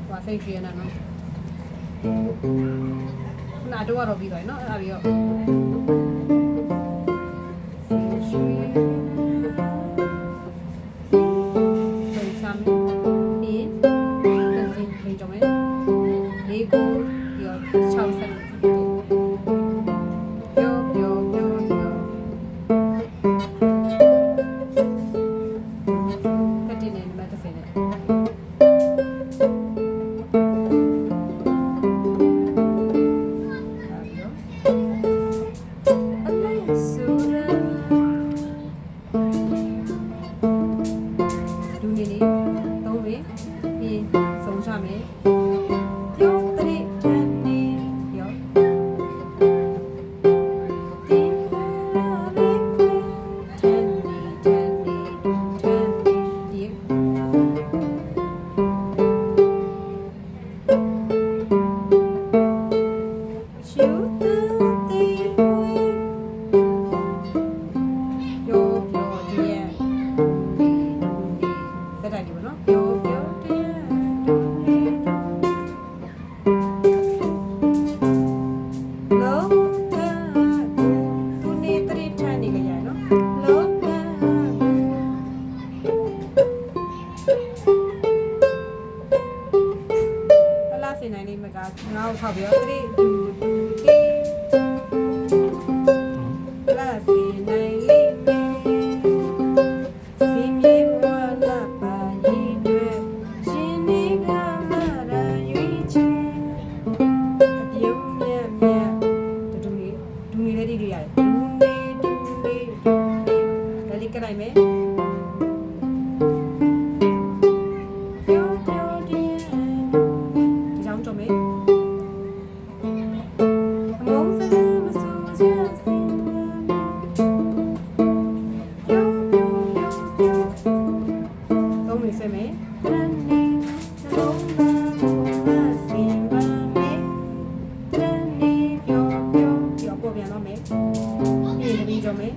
ဟိုစိတ်ရွှေနေနော်နာတော့တော့ပြီးသွားနော်အဲ့ဒါပြီးတော့စိတ်ရွှေစိတ်ဆမ်းပြီးတန်စီလေးကြမယ်လေးကိုပြီးတော့6ဆက်နိုင်လေးမကငါ့ကိုထောက်ပြီးတော့3 2 1လာစီနိုင်လေးမေစီမြေဘဝနာပါရင်တွေရှင်နေကလာရရွေးချယ်အပြုံးမြတ်မြတ်ဒူနေလေးတွေရတယ်ဒူနေဒါလေးကနိုင်မယ်ပြန်တော့မယ်ပြင်ပြီးကြမယ်